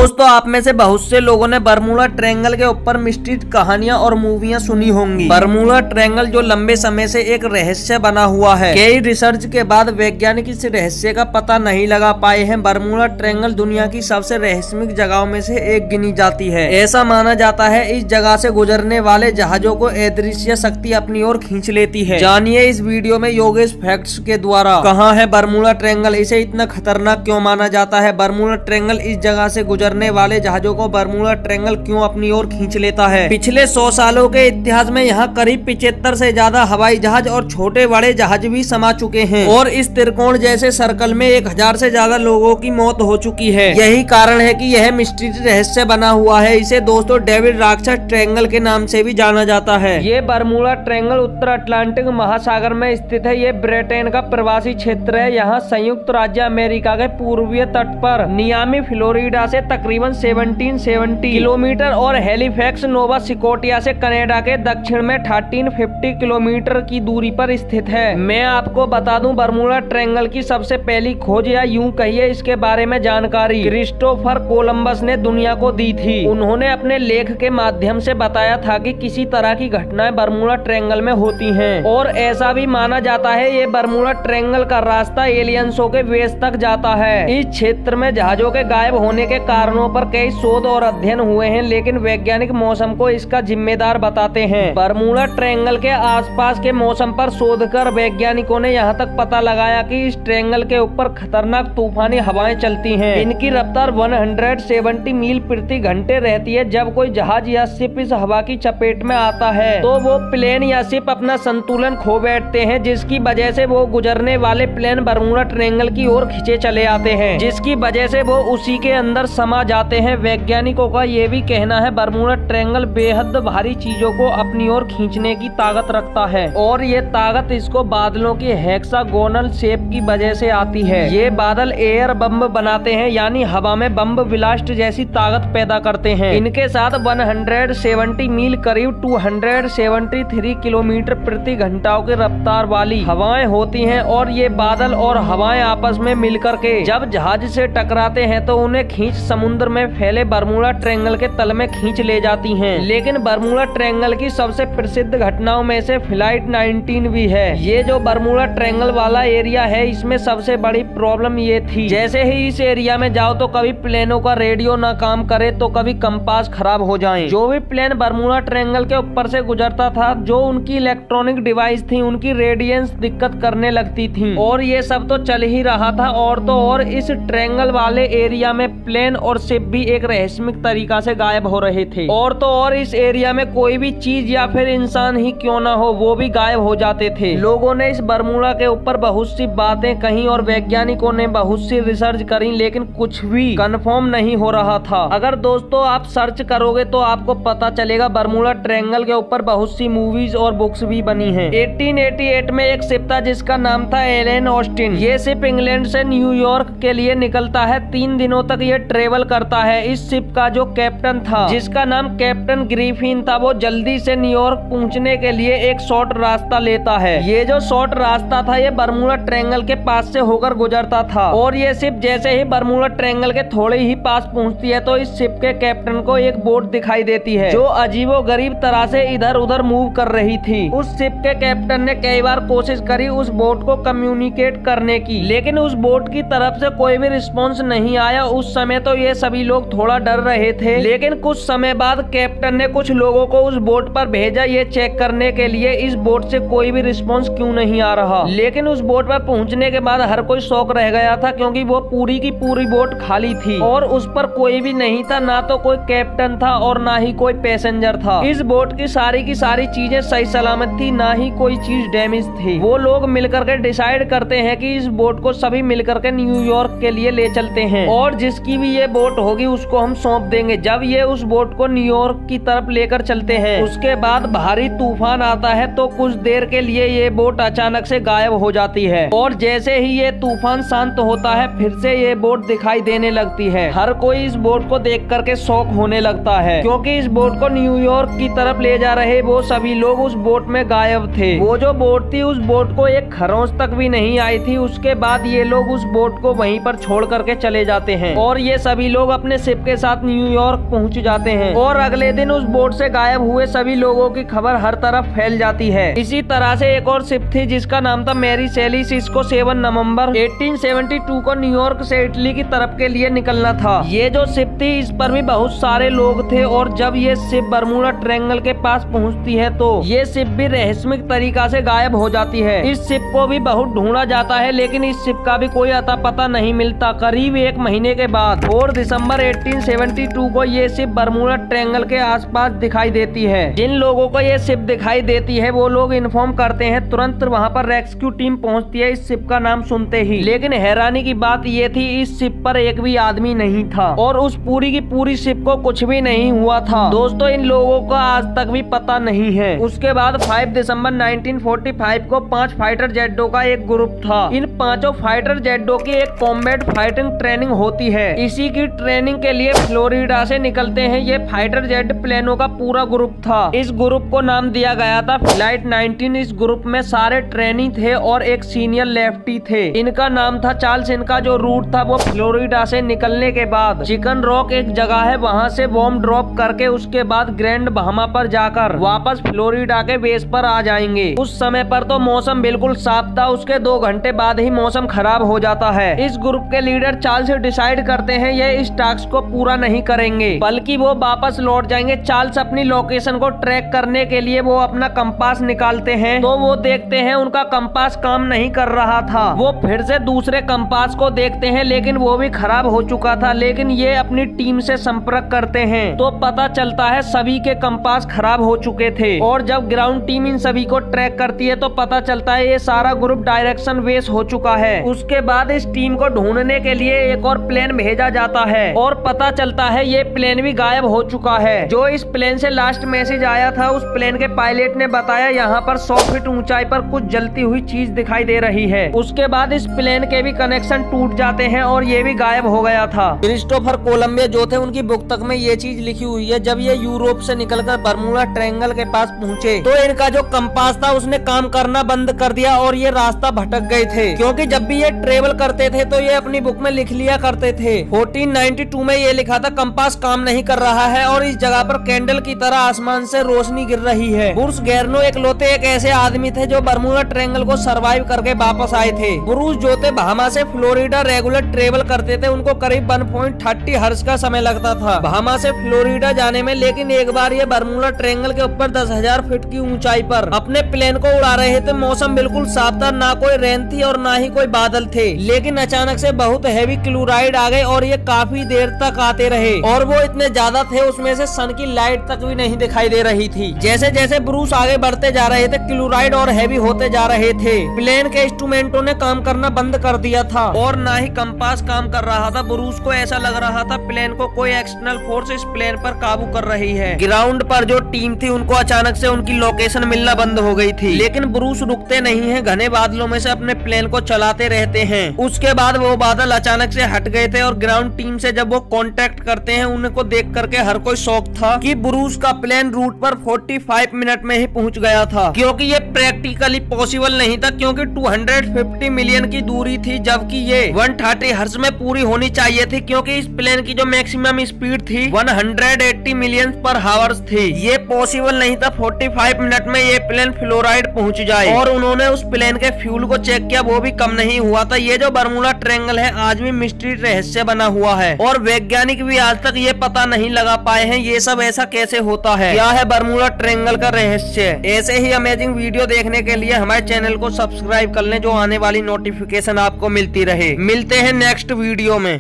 दोस्तों आप में से बहुत से लोगों ने बरमूडा ट्रायंगल के ऊपर मिस्ट्री कहानियां और मूवियां सुनी होंगी। बरमूडा ट्रायंगल जो लंबे समय से एक रहस्य बना हुआ है। कई रिसर्च के बाद वैज्ञानिक इस रहस्य का पता नहीं लगा पाए हैं। बरमूडा ट्रायंगल दुनिया की सबसे रहस्यमय जगहों में से एक गिनी जाती है। ऐसा माना जाता है इस जगह से गुजरने वाले जहाजों को अदृश्य शक्ति अपनी ओर खींच लेती है। जानिए इस वीडियो में योगेश फैक्ट्स के द्वारा कहाँ है बरमूडा ट्रायंगल, इसे इतना खतरनाक क्यों माना जाता है, बरमूडा ट्रायंगल इस जगह से गुजरने वाले जहाजों को बरमूडा ट्रायंगल क्यों अपनी ओर खींच लेता है। पिछले 100 सालों के इतिहास में यहाँ करीब 75 से ज्यादा हवाई जहाज और छोटे बड़े जहाज भी समा चुके हैं और इस त्रिकोण जैसे सर्कल में 1000 से ज्यादा लोगों की मौत हो चुकी है। यही कारण है कि यह मिस्ट्री रहस्य बना हुआ है। इसे दोस्तों डेविड राक्षस ट्रायंगल के नाम से भी जाना जाता है। ये बरमूडा ट्रायंगल उत्तर अटलांटिक महासागर में स्थित है। ये ब्रिटेन का प्रवासी क्षेत्र है। यहाँ संयुक्त राज्य अमेरिका के पूर्वीय तट पर मियामी फ्लोरिडा से तकरीबन 1770 किलोमीटर और हैलिफैक्स नोवा स्कॉटिया से कनाडा के दक्षिण में 1350 किलोमीटर की दूरी पर स्थित है। मैं आपको बता दूं बरमूडा ट्रायंगल की सबसे पहली खोज या यूं कहिए इसके बारे में जानकारी क्रिस्टोफर कोलंबस ने दुनिया को दी थी। उन्होंने अपने लेख के माध्यम से बताया था कि किसी तरह की घटनाएं बरमूडा ट्रायंगल में होती हैं और ऐसा भी माना जाता है ये बरमूडा ट्रायंगल का रास्ता एलियंसों के बेस तक जाता है। इस क्षेत्र में जहाजों के गायब होने के कारणों पर कई शोध और अध्ययन हुए हैं, लेकिन वैज्ञानिक मौसम को इसका जिम्मेदार बताते हैं। बरमूडा ट्रायंगल के आसपास के मौसम पर शोध कर वैज्ञानिकों ने यहाँ तक पता लगाया कि इस ट्रायंगल के ऊपर खतरनाक तूफानी हवाएं चलती हैं। इनकी रफ्तार 170 मील प्रति घंटे रहती है। जब कोई जहाज या शिप इस हवा की चपेट में आता है तो वो प्लेन या शिप अपना संतुलन खो बैठते हैं, जिसकी वजह से वो गुजरने वाले प्लेन बरमूडा ट्रायंगल की ओर खींचे चले आते हैं, जिसकी वजह से वो उसी के अंदर समा जाते हैं। वैज्ञानिकों का ये भी कहना है बरमूडा ट्रायंगल बेहद भारी चीजों को अपनी ओर खींचने की ताकत रखता है और ये ताकत इसको बादलों की हेक्सागोनल शेप की वजह से आती है। ये बादल एयर बम बनाते हैं, यानी हवा में बम ब्लास्ट जैसी ताकत पैदा करते हैं। इनके साथ 170 मील करीब 273 किलोमीटर प्रति घंटा की रफ्तार वाली हवाएं होती हैं और ये बादल और हवाएं आपस में मिलकर के जब जहाज से टकराते हैं तो उन्हें खींच समुद्र में फैले बरमूडा ट्रायंगल के तल में खींच ले जाती हैं। लेकिन बरमूडा ट्रायंगल की सबसे प्रसिद्ध घटनाओं में से फ्लाइट 19 भी है। ये जो बरमूडा ट्रायंगल वाला एरिया है, इसमें सबसे बड़ी प्रॉब्लम ये थी, जैसे ही इस एरिया में जाओ तो कभी प्लेनों का रेडियो ना काम करे तो कभी कंपास खराब हो जाए। जो भी प्लेन बरमूडा ट्रायंगल के ऊपर से गुजरता था, जो उनकी इलेक्ट्रॉनिक डिवाइस थी, उनकी रेडियंस दिक्कत करने लगती थी और ये सब तो चल ही रहा था। और तो और इस ट्रायंगल वाले एरिया में प्लेन और शिप भी एक रहस्यमय तरीका से गायब हो रहे थे और तो और इस एरिया में कोई भी चीज या फिर इंसान ही क्यों ना हो वो भी गायब हो जाते थे। लोगों ने इस बरमूडा के ऊपर बहुत सी बातें कही और वैज्ञानिकों ने बहुत सी रिसर्च करी, लेकिन कुछ भी कंफर्म नहीं हो रहा था। अगर दोस्तों आप सर्च करोगे तो आपको पता चलेगा बरमूडा ट्रायंगल के ऊपर बहुत सी मूवीज और बुक्स भी बनी हैं। 1888 में एक शिप था जिसका नाम था एलन ऑस्टिन। ये शिप इंग्लैंड से न्यूयॉर्क के लिए निकलता है। 3 दिनों तक ये ट्रेवल करता है। इस शिप का जो कैप्टन था, जिसका नाम कैप्टन ग्रिफिन था, वो जल्दी से न्यूयॉर्क पहुंचने के लिए एक शॉर्ट रास्ता लेता है। ये जो शॉर्ट रास्ता था ये बरमूडा ट्रायंगल के पास से होकर गुजरता था और ये शिप जैसे ही बरमूडा ट्रायंगल के थोड़े ही पास पहुंचती है तो इस शिप के कैप्टन को एक बोट दिखाई देती है जो अजीबोगरीब तरह से इधर उधर मूव कर रही थी। उस शिप के कैप्टन ने कई बार कोशिश करी उस बोट को कम्युनिकेट करने की, लेकिन उस बोट की तरफ से कोई भी रिस्पॉन्स नहीं आया। उस समय तो ये सभी लोग थोड़ा डर रहे थे, लेकिन कुछ समय बाद कैप्टन ने कुछ लोगों को उस बोट पर भेजा ये चेक करने के लिए इस बोट से कोई भी रिस्पॉन्स क्यों नहीं आ रहा। लेकिन उस बोट पर पहुंचने के बाद हर कोई शॉक रह गया था, क्योंकि वो पूरी की पूरी बोट खाली थी और उस पर कोई भी नहीं था, ना तो कोई कैप्टन था और ना ही कोई पैसेंजर था। इस बोट की सारी चीजें सही सलामत थी, ना ही कोई चीज डैमेज थी। वो लोग मिलकर के डिसाइड करते हैं कि इस बोट को सभी मिलकर के न्यूयॉर्क के लिए ले चलते हैं और जिसकी भी ये बोट होगी उसको हम सौंप देंगे। जब ये उस बोट को न्यूयॉर्क की तरफ लेकर चलते हैं, उसके बाद भारी तूफान आता है तो कुछ देर के लिए ये बोट अचानक से गायब हो जाती है और जैसे ही ये तूफान शांत होता है फिर से ये बोट दिखाई देने लगती है। हर कोई इस बोट को देख करके शॉक होने लगता है, क्योंकि इस बोट को न्यूयॉर्क की तरफ ले जा रहे वो सभी लोग उस बोट में गायब थे। वो जो बोट थी उस बोट को एक खरोंच तक भी नहीं आई थी। उसके बाद ये लोग उस बोट को वहीं पर छोड़ करके चले जाते हैं और ये सभी लोग अपने शिप के साथ न्यूयॉर्क पहुंच जाते हैं और अगले दिन उस बोट से गायब हुए सभी लोगों की खबर हर तरफ फैल जाती है। इसी तरह से एक और शिप थी जिसका नाम था मैरी सेलिस। इसको 7 नवंबर 1872 को न्यूयॉर्क से इटली की तरफ के लिए निकलना था। ये जो शिप थी इस पर भी बहुत सारे लोग थे और जब ये शिप बरमूडा ट्रायंगल के पास पहुंचती है तो ये शिप भी रहस्यमय तरीका से गायब हो जाती है। इस शिप को भी बहुत ढूंढा जाता है लेकिन इस शिप का भी कोई अता पता नहीं मिलता। करीब 1 महीने के बाद 4 दिसंबर 1872 को ये शिप बरमूडा ट्रायंगल के आसपास दिखाई देती है। जिन लोगों को ये शिप दिखाई देती है वो लोग इन्फॉर्म करते हैं, तुरंत वहाँ पर रेस्क्यू टीम पहुँचती है इस शिप का नाम सुनते ही। लेकिन हैरानी की बात ये थी इस शिप पर एक भी आदमी नहीं था और उस पूरी की पूरी शिप को कुछ भी नहीं हुआ था। दोस्तों इन लोगों का आज तक भी पता नहीं है। उसके बाद 5 दिसंबर 1945 को 5 फाइटर जेटों का एक ग्रुप था। इन 5 फाइटर जेटों की एक कॉम्बैट फाइटिंग ट्रेनिंग होती है। इसी की ट्रेनिंग के लिए फ्लोरिडा से निकलते हैं ये फाइटर जेट प्लेनों का पूरा ग्रुप था। इस ग्रुप को नाम दिया गया था फ्लाइट 19। इस ग्रुप में सारे ट्रेनी थे और एक सीनियर लेफ्टी थे। इनका नाम था चार्ल्स। इनका जो रूट था वो फ्लोरिडा से निकलने के बाद चिकन रॉक एक जगह है वहाँ से बॉम्ब ड्रॉप करके उसके बाद ग्रैंड बहामा पर जाकर वापस फ्लोरिडा के बेस पर आ जाएंगे। उस समय पर तो मौसम बिल्कुल साफ था। उसके 2 घंटे बाद ही मौसम खराब हो जाता है। इस ग्रुप के लीडर चार्ल्स डिसाइड करते हैं ये इस टास्क को पूरा नहीं करेंगे बल्कि वो वापस लौट जाएंगे। चार्ल्स अपनी लोकेशन को ट्रैक करने के लिए वो अपना कंपास निकालते हैं तो वो देखते हैं उनका कंपास काम नहीं कर रहा था। वो फिर से दूसरे कंपास को देखते हैं लेकिन वो भी खराब हो चुका था। लेकिन ये अपनी टीम से संपर्क करते हैं तो पता चलता है सभी के कंपास खराब हो चुके थे और जब ग्राउंड टीम इन सभी को ट्रैक करती है तो पता चलता है ये सारा ग्रुप डायरेक्शन वेस हो चुका है। उसके बाद इस टीम को ढूंढने के लिए एक और प्लेन भेजा जाता है और पता चलता है ये प्लेन भी गायब हो चुका है। जो इस प्लेन से लास्ट मैसेज आया था उस प्लेन के पायलट ने बताया यहाँ पर 100 फीट ऊंचाई पर कुछ जलती हुई चीज दिखाई दे रही है। उसके बाद इस प्लेन के भी कनेक्शन टूट जाते हैं और ये भी गायब हो गया था। क्रिस्टोफर कोलंबिया जो थे उनकी बुक तक में ये चीज लिखी हुई है जब ये यूरोप से निकलकर बरमूडा ट्रायंगल के पास पहुंचे तो इनका जो कंपास था उसने काम करना बंद कर दिया और ये रास्ता भटक गए थे क्योंकि जब भी ये ट्रेवल करते थे तो ये अपनी बुक में लिख लिया करते थे। 1492 में ये लिखा था कंपास काम नहीं कर रहा है और इस जगह पर कैंडल की तरह आसमान से रोशनी गिर रही है। ब्रूस गेर्नो इकलौते एक ऐसे आदमी थे जो बरमूडा ट्रायंगल को सरवाइव करके वापस आए थे। ब्रूस जो थे बहामा से फ्लोरिडा रेगुलर ट्रेवल करते थे। उनको करीब 1.30 हर्ट्ज का समय लगता था बहामा से फ्लोरिडा जाने में। लेकिन एक बार ये बरमूडा ट्रायंगल के ऊपर 10,000 फीट की ऊंचाई पर अपने प्लेन को उड़ा रहे थे। मौसम बिल्कुल साफ था, ना कोई रेन थी और ना ही कोई बादल थे। लेकिन अचानक से बहुत हैवी क्लोराइड आ गए और ये काफी देर तक आते रहे और वो इतने ज्यादा थे उसमें से सन की लाइट तक भी नहीं दिखाई दे रही थी। जैसे जैसे ब्रूस आगे बढ़ते जा रहे थे क्लोराइड और हैवी होते जा रहे थे। प्लेन के इंस्ट्रूमेंटों ने काम करना बंद कर दिया था और ना ही कंपास काम कर रहा था। ब्रूस को ऐसा लग रहा था प्लेन को कोई एक्सटर्नल फोर्स इस प्लेन पर काबू कर रही है। ग्राउंड पर जो टीम थी उनको अचानक से उनकी लोकेशन मिलना बंद हो गई थी। लेकिन ब्रूस रुकते नहीं है, घने बादलों में से अपने प्लेन को चलाते रहते हैं। उसके बाद वो बादल अचानक से हट गए थे और ग्राउंड टीम से जब वो कांटेक्ट करते हैं उनको देख करके हर कोई शॉक था कि ब्रूस का प्लेन रूट पर 45 मिनट में ही पहुंच गया था क्योंकि ये प्रैक्टिकली पॉसिबल नहीं था क्योंकि 250 मिलियन की दूरी थी जबकि ये 130 हर्ट्ज में पूरी होनी चाहिए थी क्योंकि इस प्लेन की जो मैक्सिमम स्पीड थी 180 मिलियन पर हावर्स थी। ये पॉसिबल नहीं था 45 मिनट में ये प्लेन फ्लोराइड पहुंच जाए। और उन्होंने उस प्लेन के फ्यूल को चेक किया, वो भी कम नहीं हुआ था। ये जो बरमूडा ट्रायंगल है आज भी मिस्ट्री रहस्य बना हुआ है और वैज्ञानिक भी आज तक ये पता नहीं लगा पाए हैं ये सब ऐसा कैसे होता है, क्या है बरमूडा ट्रायंगल का रहस्य। ऐसे ही अमेजिंग वीडियो देखने के लिए हमारे चैनल को सब्सक्राइब कर लें जो आने वाली नोटिफिकेशन आपको मिलती रहे। मिलते हैं नेक्स्ट वीडियो में।